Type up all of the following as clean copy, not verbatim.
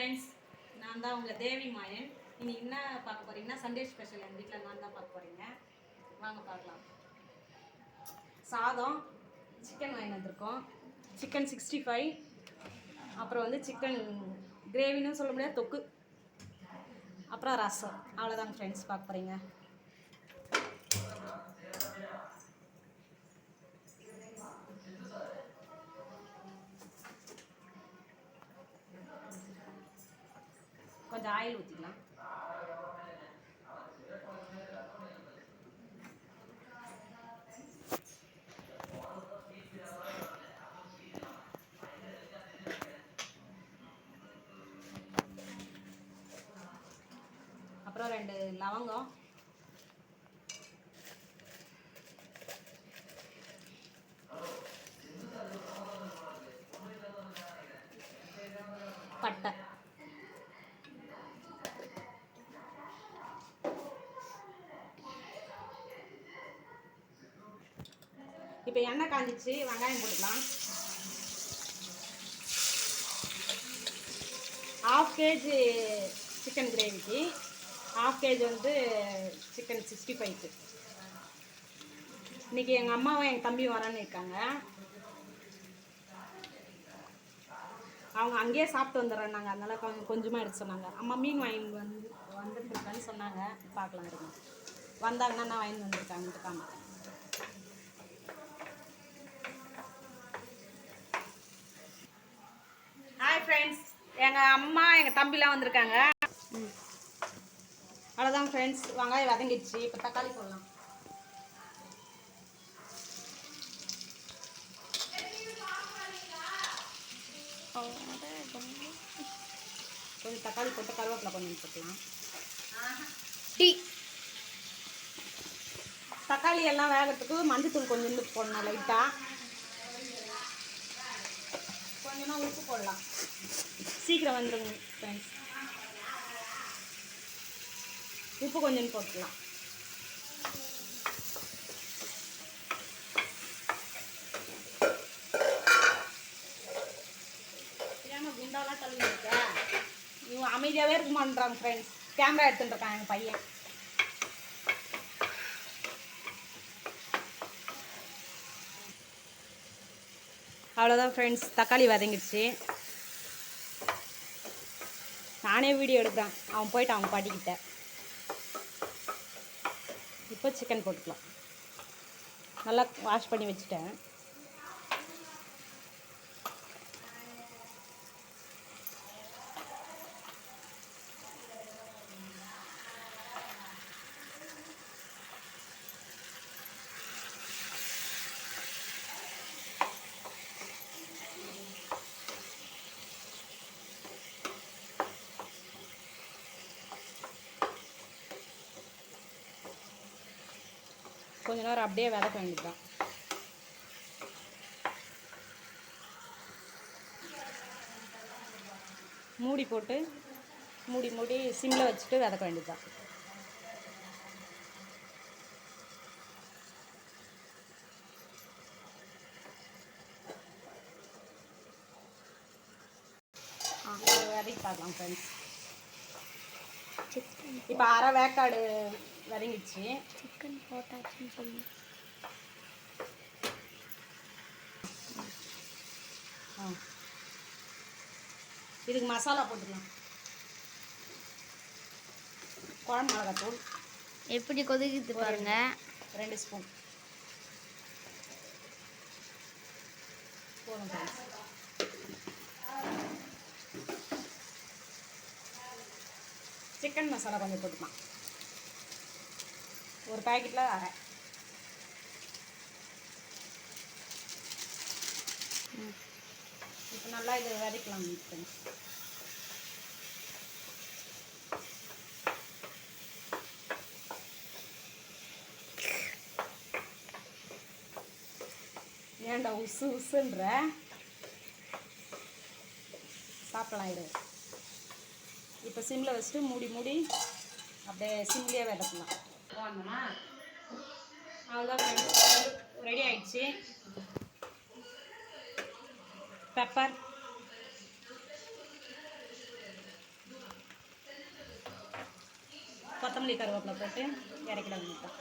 Friends, நான் தான் உங்கள் தேவி மாயன். இன்னைக்கு என்ன பார்க்க போறீங்கன்னா சண்டே ஸ்பெஷல். எங்கள் வீட்டில் நான் தான் பார்க்க போறீங்க. வாங்க பார்க்கலாம். சாதம், சிக்கன் வாங்கி வந்திருக்கோம். சிக்கன் 65, அப்புறம் வந்து சிக்கன் கிரேவின்னு சொல்ல முடியாது, தொக்கு, அப்புறம் ரசம். அவ்வளோதாங்க ஃப்ரெண்ட்ஸ் பார்க்க போறீங்க. கொஞ்சம் ஆயில் ஊற்றிக்கலாம். அப்புறம் 2 லவங்கம், பட்டை, இப்போ எண்ணெய் காஞ்சிச்சு, வெங்காயம் போட்டுக்கலாம். 1/2 kg சிக்கன் கிரேவிக்கு, 1/2 kg வந்து சிக்கன் 65க்கு. இன்றைக்கி எங்கள் அம்மாவும் எங்கள் தம்பியும் வரேன்னு இருக்காங்க. அவங்க அங்கேயே சாப்பிட்டு வந்துடுறேன்னாங்க. அதனால் கொஞ்சமாக எடுத்து சொன்னாங்க. அம்மா மீன் வாங்கி வந்துட்டுருக்கான்னு சொன்னாங்க. பார்க்கலாம் இருங்க, வந்தாங்கன்னா நான் வாங்கி வந்துருக்காங்கன்ட்டு காமிக்கிறேன். ஹாய் ஃப்ரெண்ட்ஸ், எங்கள் அம்மா எங்கள் தம்பிலாம் வந்திருக்காங்க. அவ்வளோதான் ஃப்ரெண்ட்ஸ், வெங்காயம் வதங்கிடுச்சு. இப்போ தக்காளி போடலாம். கொஞ்சம் தக்காளி போட்டு கருவேப்பிலை கொஞ்சம் போட்டுக்கலாம். தக்காளி எல்லாம் வேகிறதுக்கு மஞ்சத்தூள் கொஞ்சம் போடணும் லைட்டாக. கொஞ்சமாக உப்பு போடலாம், சீக்கிரம் வந்துடுங்க ஃப்ரெண்ட்ஸ். உப்பு கொஞ்சம் போட்டுக்கலாம். குண்டாலாம் தள்ளி இருக்க இவன் அமைதியாகவே இருக்க மாட்டாங்க ஃப்ரெண்ட்ஸ். கேமரா எடுத்துட்டு இருக்கான் எங்கள் பையன். அவ்வளோதான் ஃப்ரெண்ட்ஸ், தக்காளி வதங்கிடுச்சு. நானே வீடியோ எடுக்கிறேன், அவன் போயிட்டு அவன் பாட்டிக்கிட்ட. இப்போ சிக்கன் போட்டுக்கலாம். நல்லா வாஷ் பண்ணி வச்சுட்டேன். கொஞ்ச நேரம் அப்படியே வதக்க வேண்டியதுதான். மூடி போட்டு மூடி சிம்மில் வச்சுட்டு வதக்க வேண்டியதுதான். வதக்கி பார்க்கலாம் ஃப்ரெண்ட்ஸ். இப்போ அரை வேக்காடு வதங்கிடுச்சு. சிக்கன் போட்டாச்சுன்னு சொல்லி இதுக்கு மசாலா போட்டுக்கலாம். குழம்பு மிளகாத்தூள் எப்படி கொதிக்குது பாருங்க, 2 ஸ்பூன் போதும் ஃப்ரெண்ட்ஸ். சிக்கன் மசாலா கொஞ்சம் போட்டுக்கலாம். ஒரு பேக்கெட்டில் அரை. இப்போ நல்லா இது வதக்கலாம். ஏன்டா உசுன்ற சாப்பிடலாம் இரு. இப்போ சிம்மில் வச்சுட்டு மூடி அப்படியே சிம்லேயே வதக்கலாம். வாங்கண்ணா, அவ்வளோதான் ரெடி ஆயிடுச்சு. பெப்பர், கொத்தமல்லி கருவேப்பிலை போட்டு இறக்கிட வேண்டியதான்.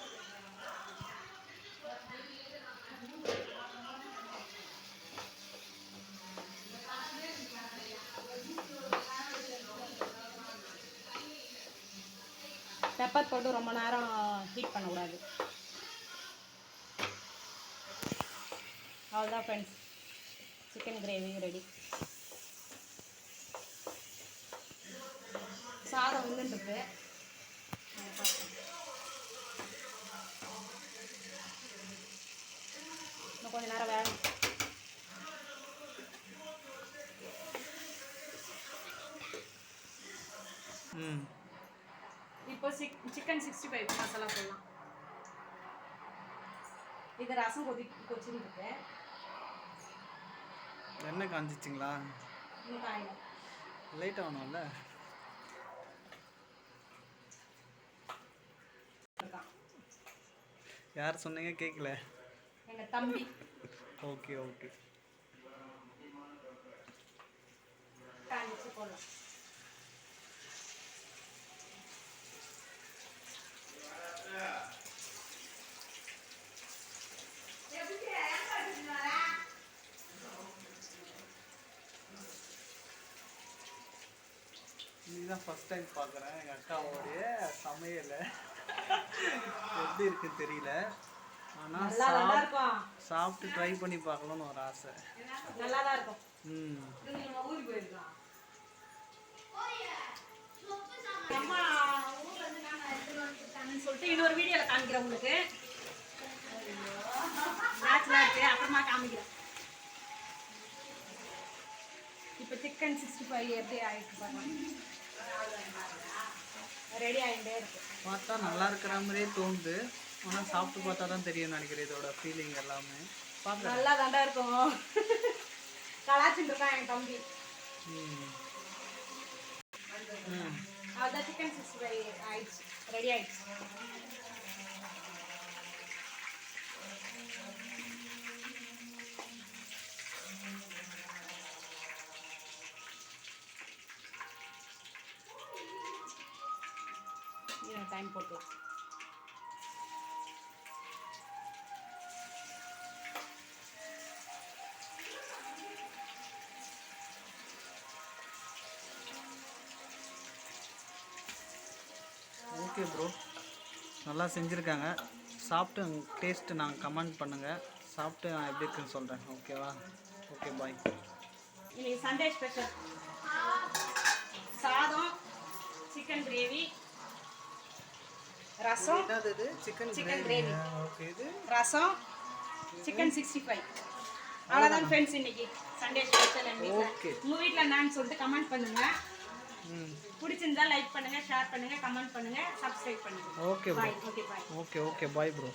பெப்பர் போட்டு ரொம்ப நேரம் ஹீட் பண்ணக்கூடாது. அவ்வளோதான் ஃப்ரெண்ட்ஸ், சிக்கன் கிரேவி ரெடி. சாதம் வந்துட்டுருக்கு. இன்னும் கொஞ்சம் நேரம் வேணும். இப்போ சிக்கன் 65 மசாலா போடலாம். இது ரசம் கொச்சின்னு இருக்கு. எண்ணெய் காஞ்சிச்சிங்களா? இன்னும் காயில லைட் ஆகணும்ல. யார் சொன்னீங்க கேட்கல? எங்கள் தம்பி. Okay okay. காஞ்சிச்சு போடலாம். இதுதான் ஃபர்ஸ்ட் டைம் பார்க்குறேன் எங்கள் அக்காவோடைய சமையலை. எப்படி இருக்குன்னு தெரியல, ஆனால் சாப்பிட்டு ட்ரை பண்ணி பார்க்கலாம்னு ஒரு ஆசை. நல்லா தான் இருக்கும். ஊருக்கு போயிருக்கலாம். அம்மா ஊர்ல இருந்து நான் எடுத்துட்டு வந்துட்டாங்கன்னு சொல்லிட்டு இன்னொரு வீடியோவில் காமிக்கிறேன் உங்களுக்கு. மேட்ச்லாம் இருக்கு, அப்புறமா காமிக்கிறேன். இப்போ சிக்கன் 65 எப்படி ஆகிட்டு பாருங்க, ரெடி ஆகிட்டே இருக்கு. பார்த்தா நல்லா இருக்கிற மாதிரியே தோணுது, ஆனால் சாப்பிட்டு பார்த்தா தான் தெரியும் நினைக்கிறேன் இதோட ஃபீலிங் எல்லாமே. பார்க்க நல்லா தாண்டா இருக்கும். கலாச்சிட்டு இருக்கான் என் தம்பி. அதுதான் சிக்கன் 65 ஆயிடுச்சு, ரெடி ஆயிடுச்சு. டைம் போட்டுலாம். ஓகே ப்ரோ, நல்லா செஞ்சுருக்காங்க. சாப்பிட்டு டேஸ்ட்டு நாங்கள் கமெண்ட் பண்ணுங்கள். சாப்பிட்டு நான் எப்படி இருக்குன்னு சொல்கிறேன். ஓகேவா? Okay bye. இன்னைக்கு சண்டே ஸ்பெஷல் சாதம், சிக்கன் கிரேவி, ரசம், சிக்கன் கிரேவி, ஓகே, இது ரசம், சிக்கன் 65. அவ்வளோதான் ஃப்ரெண்ட்ஸ், இன்னைக்கு சண்டே ஸ்பெஷல். ஓகே, உங்கள் வீட்டில் என்னன்னு சொல்லிட்டு கமெண்ட் பண்ணுங்கள். பிடிச்சிருந்தா லைக் பண்ணுங்கள், ஷேர் பண்ணுங்கள், கமெண்ட் பண்ணுங்கள், சப்ஸ்கிரைப் பண்ணுங்கள். Okay bye. Okay bye. Okay okay bye bro.